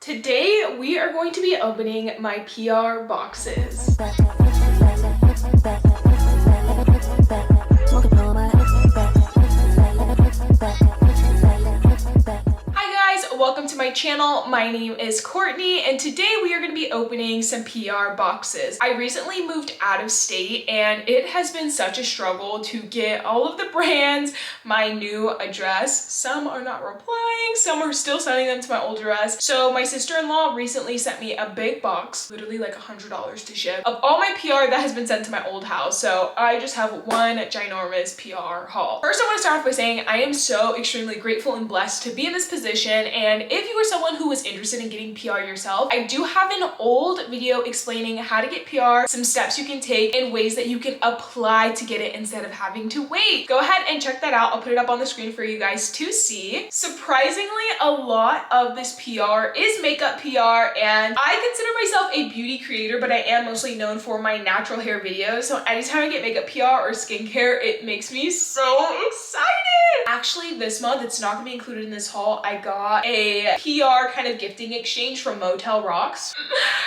Today we are going to be opening my PR boxes. Welcome to my channel. My name is Courtney and today we are going to be opening some PR boxes. I recently moved out of state and it has been such a struggle to get all of the brands my new address. Some are not replying, some are still sending them to my old address. So my sister-in-law recently sent me a big box, literally like $100 to ship, of all my PR that has been sent to my old house. So I just have one ginormous PR haul. First, I want to start off by saying I am so extremely grateful and blessed to be in this position. And if you are someone who is interested in getting PR yourself, I do have an old video explaining how to get PR, some steps you can take, and ways that you can apply to get it instead of having to wait. Go ahead and check that out. I'll put it up on the screen for you guys to see. Surprisingly, a lot of this PR is makeup PR, and I consider myself a beauty creator, but I am mostly known for my natural hair videos. So anytime I get makeup PR or skincare, it makes me so excited. Actually, this month, it's not gonna be included in this haul. I got a PR kind of gifting exchange from Motel Rocks.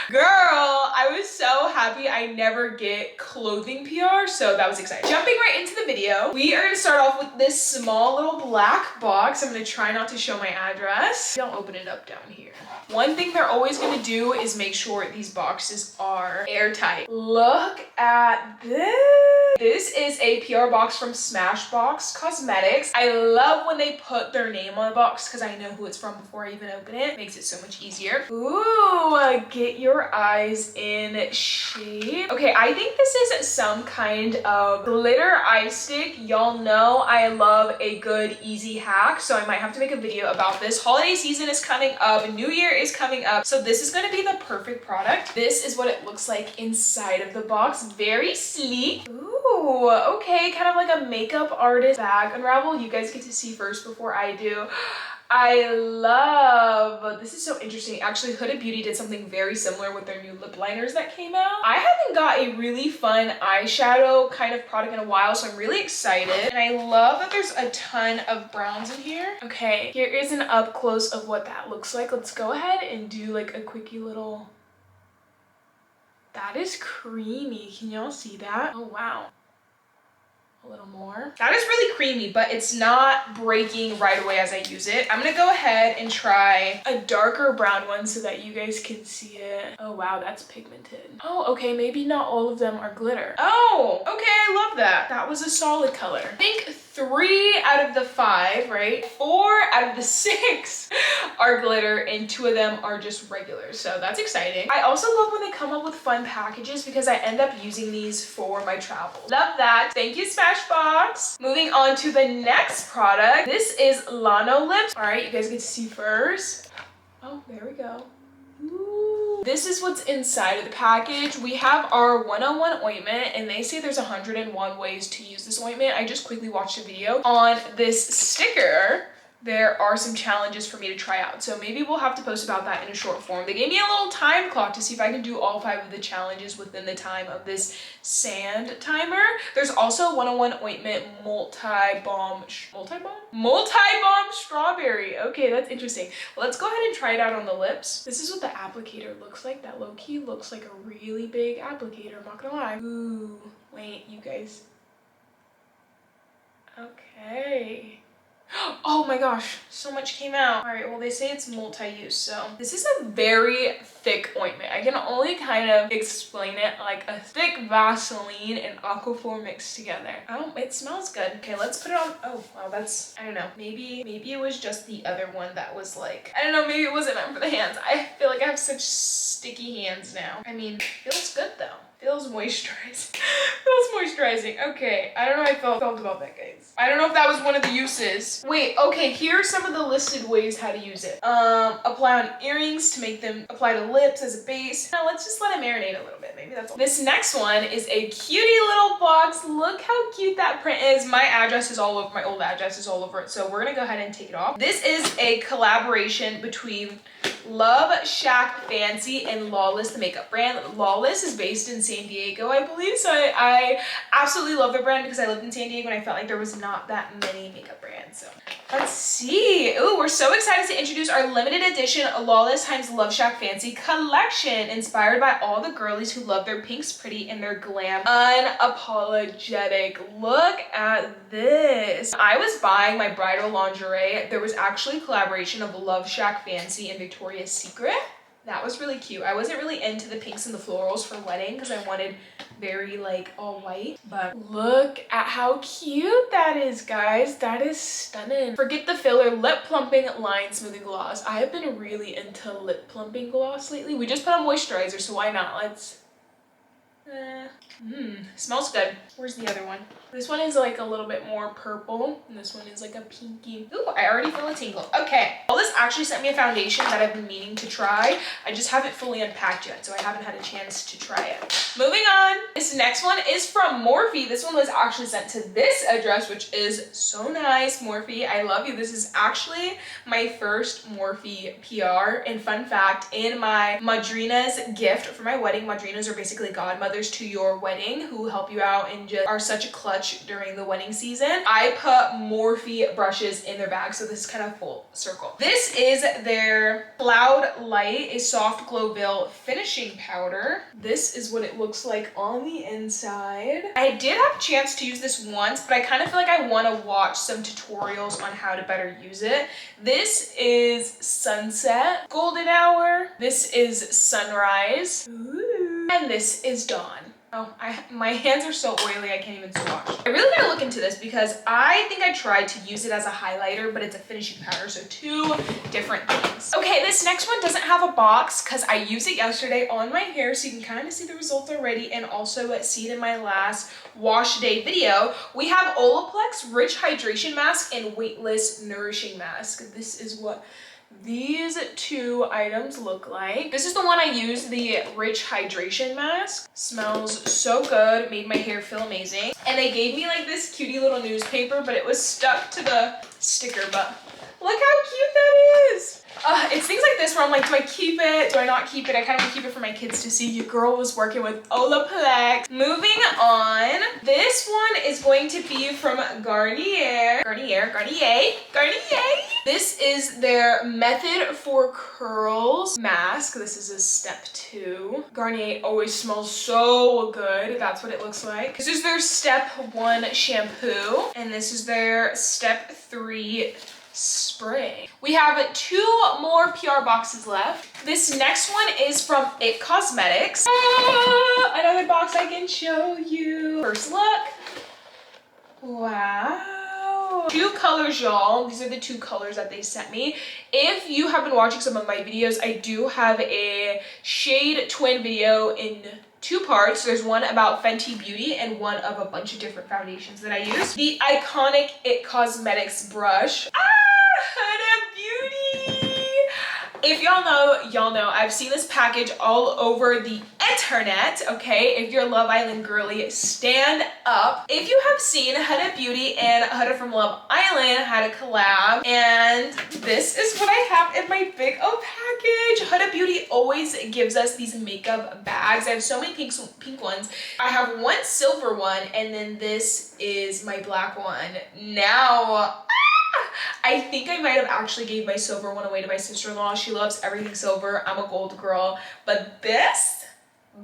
Girl, I was so happy. I never get clothing PR, so that was exciting. Jumping right into the video, we are gonna start off with this small little black box. I'm gonna try not to show my address. Don't open it up down here. One thing they're always gonna do is make sure these boxes are airtight. Look at this. This is a PR box from Smashbox Cosmetics. I love when they put their name on the box because I know who it's from before I even open it. Makes it so much easier. Ooh, get your eyes in shape. Okay, I think this is some kind of glitter eye stick. Y'all know I love a good easy hack, so I might have to make a video about this. Holiday season is coming up, New Year is coming up, so this is gonna be the perfect product. This is what it looks like inside of the box. Very sleek. Ooh, okay, kind of like a makeup artist bag unravel. You guys get to see first before I do. I love, this is so interesting. Actually, Huda Beauty did something very similar with their new lip liners that came out. I haven't got a really fun eyeshadow kind of product in a while, so I'm really excited. And I love that there's a ton of browns in here. Okay, here is an up close of what that looks like. Let's go ahead and do like a quickie little, that is creamy. Can y'all see that? Oh, wow. A little more. That is really creamy, but it's not breaking right away as I use it. I'm gonna go ahead and try a darker brown one so that you guys can see it. Oh wow, that's pigmented. Oh, okay, maybe not all of them are glitter. Oh, okay, I love that. That was a solid color. I think 3 out of the 5, right? 4 out of the 6 are glitter and 2 of them are just regular. So that's exciting. I also love when they come up with fun packages because I end up using these for my travel. Love that. Thank you, Smashbox. Moving on to the next product. This is Lanolips. All right, you guys get to see first. Oh, there we go. Ooh. This is what's inside of the package. We have our 101 ointment and they say there's 101 ways to use this ointment. I just quickly watched a video on this sticker. There are some challenges for me to try out, so maybe we'll have to post about that in a short form. They gave me a little time clock to see if I can do all 5 of the challenges within the time of this sand timer. There's also 101 ointment multi-balm strawberry. Okay, that's interesting. Let's go ahead and try it out on the lips. This is what the applicator looks like. That low-key looks like a really big applicator, I'm not gonna lie. Ooh, wait, you guys. Okay. Oh my gosh, so much came out. All right, well, they say it's multi-use, so this is a very thick ointment. I can only kind of explain it like a thick Vaseline and Aquaphor mixed together. Oh, it smells good. Okay, let's put it on. Oh, wow, that's, I don't know. Maybe it was just the other one that was like, I don't know, maybe it wasn't meant for the hands. I feel like I have such sticky hands now. I mean, feels good though. Feels moisturizing. Feels moisturizing. Okay, I don't know how I felt about that, guys. I don't know if that was one of the uses. Wait, okay, here are some of the listed ways how to use it. Apply on earrings to make them apply to lips as a base. Now let's just let it marinate a little bit. Maybe that's all. This next one is a cutie little box. Look how cute that print is. My address is all over, my old address is all over it. So we're gonna go ahead and take it off. This is a collaboration between Love Shack Fancy and Lawless, the makeup brand. Lawless is based in San Diego, I believe. So I absolutely love the brand because I lived in San Diego and I felt like there was not that many makeup brands. So let's see. Ooh, we're so excited to introduce our limited edition Lawless x Love Shack Fancy collection, inspired by all the girlies who love their pinks pretty and their glam unapologetic. Look at this. I was buying my bridal lingerie. There was actually a collaboration of Love Shack Fancy and Victoria's Secret. That was really cute. I wasn't really into the pinks and the florals for wedding because I wanted very like all white, but look at how cute that is, guys. That is stunning. Forget the filler, lip plumping line smoothing gloss. I have been really into lip plumping gloss lately. We just put on moisturizer, so why not? Let's smells good. Where's the other one? This one is like a little bit more purple, and this one is like a pinky. Ooh, I already feel a tingle. Okay. Lawless actually sent me a foundation that I've been meaning to try. I just haven't fully unpacked yet, so I haven't had a chance to try it. Moving on. This next one is from Morphe. This one was actually sent to this address, which is so nice. Morphe, I love you. This is actually my first Morphe PR. And fun fact, in my madrina's gift for my wedding, madrinas are basically godmothers to your wedding who help you out and just are such a clutch during the wedding season. I put Morphe brushes in their bag, so this is kind of full circle. This is their Cloud Light, a soft glow veil finishing powder. This is what it looks like on the inside. I did have a chance to use this once, but I kind of feel like I want to watch some tutorials on how to better use it. This is Sunset, Golden Hour. This is Sunrise. Ooh. And this is Dawn. Oh, my hands are so oily I can't even swatch. I really gotta look into this because I think I tried to use it as a highlighter, but it's a finishing powder, so two different things. Okay, this next one doesn't have a box because I used it yesterday on my hair, so you can kind of see the results already and also see it in my last wash day video. We have Olaplex Rich Hydration Mask and Weightless Nourishing Mask. This is what these two items look like. This is the one I used, the Rich Hydration Mask. Smells so good, made my hair feel amazing. And they gave me like this cutie little newspaper, but it was stuck to the sticker, but look how cute that is. It's things like this where I'm like, do I keep it? Do I not keep it? I kind of want to keep it for my kids to see. Your girl was working with Olaplex. Moving on. This one is going to be from Garnier. Garnier. This is their Method for Curls mask. This is a step 2. Garnier always smells so good. That's what it looks like. This is their step 1 shampoo. And this is their step 3 spray. We have 2 more PR boxes left. This next one is from IT Cosmetics. Another box I can show you. First look. Wow. 2 colors, y'all. These are the 2 colors that they sent me. If you have been watching some of my videos, I do have a shade twin video in 2 parts. There's one about Fenty Beauty and one of a bunch of different foundations that I use. The iconic IT Cosmetics brush. Huda Beauty! If y'all know, I've seen this package all over the internet, okay? If you're a Love Island girly, stand up. If you have seen Huda Beauty and Huda from Love Island had a collab, and this is what I have in my big O package. Huda Beauty always gives us these makeup bags. I have so many pink ones. I have one silver one, and then this is my black one. Now, I think I might have actually gave my silver one away to my sister-in-law. She loves everything silver. I'm a gold girl. But this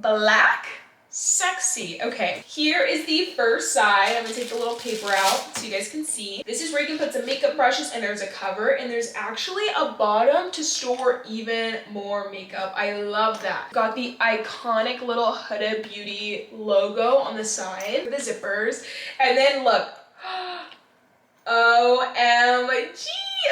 black, sexy. Okay, here is the first side. I'm gonna take the little paper out so you guys can see. This is where you can put some makeup brushes, and there's a cover, and there's actually a bottom to store even more makeup. I love that. Got the iconic little Huda Beauty logo on the side for the zippers. And then look. OMG.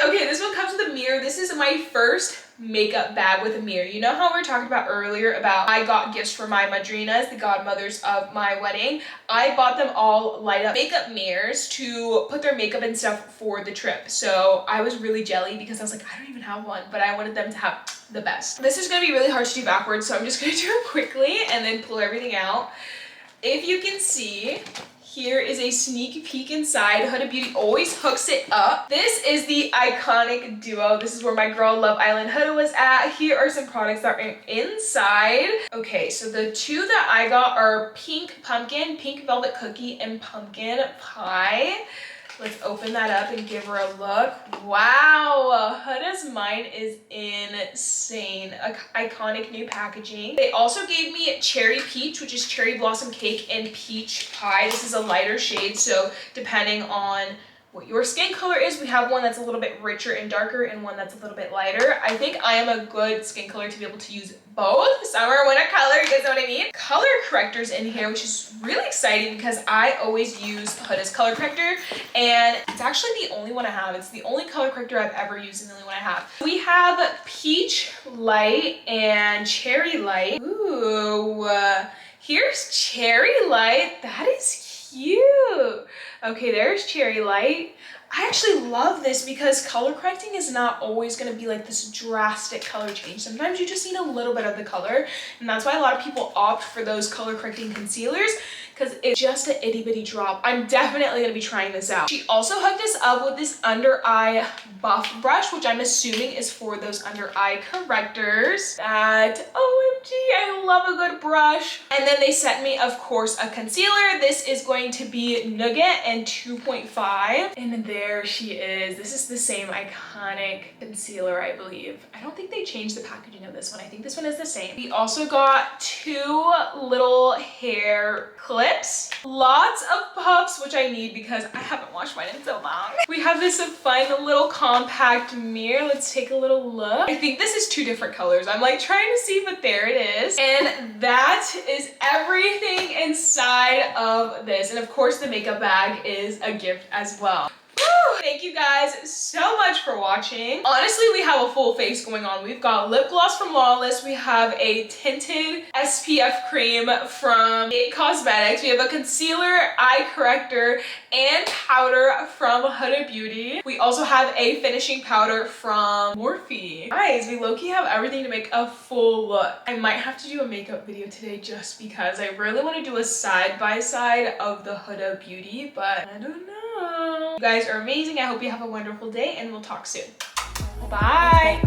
Okay, this one comes with a mirror. This is my first makeup bag with a mirror. You know how we were talking about earlier about I got gifts for my madrinas, the godmothers of my wedding. I bought them all light up makeup mirrors to put their makeup and stuff for the trip. So I was really jelly because I was like, I don't even have one, but I wanted them to have the best. This is gonna be really hard to do backwards, so I'm just gonna do it quickly and then pull everything out. If you can see, here is a sneak peek inside. Huda Beauty always hooks it up. This is the iconic duo. This is where my girl Love Island Huda was at. Here are some products that are inside. Okay, so the 2 that I got are Pink Pumpkin, Pink Velvet Cookie, and Pumpkin Pie. Let's open that up and give her a look. Wow, Huda's Mine is insane. Iconic new packaging. They also gave me Cherry Peach, which is cherry blossom cake and peach pie. This is a lighter shade, so depending on what your skin color is, we have one that's a little bit richer and darker and one that's a little bit lighter. I think I am a good skin color to be able to use both. Summer, winter color, you guys know what I mean? Color correctors in here, which is really exciting because I always use Huda's color corrector, and it's actually the only one I have. It's the only color corrector I've ever used and the only one I have. We have Peach Light and Cherry Light. Ooh, here's Cherry Light. That is cute. Okay, there's Cherry Light. I actually love this because color correcting is not always going to be like this drastic color change. Sometimes you just need a little bit of the color, and that's why a lot of people opt for those color correcting concealers, because it's just an itty bitty drop. I'm definitely going to be trying this out. She also hooked us up with this under eye buff brush, which I'm assuming is for those under eye correctors. That, OMG, I love a good brush. And then they sent me, of course, a concealer. This is going to be Nugget and 2.5. And there she is. This is the same iconic concealer, I believe. I don't think they changed the packaging of this one. I think this one is the same. We also got 2 little hair clips, lots of puffs, which I need because I haven't washed mine in so long. We have this fun little compact mirror. Let's take a little look. I think this is 2 different colors. I'm like trying to see, but there it is. And that is everything inside of this. And of course the makeup bag is a gift as well. Woo! Thank you guys so much for watching. Honestly, we have a full face going on. We've got lip gloss from Lawless. We have a tinted SPF cream from It Cosmetics. We have a concealer, eye corrector, and powder from Huda Beauty. We also have a finishing powder from Morphe. Guys, we low-key have everything to make a full look. I might have to do a makeup video today just because I really want to do a side-by-side of the Huda Beauty, but I don't know. You guys are amazing. I hope you have a wonderful day and we'll talk soon. Bye.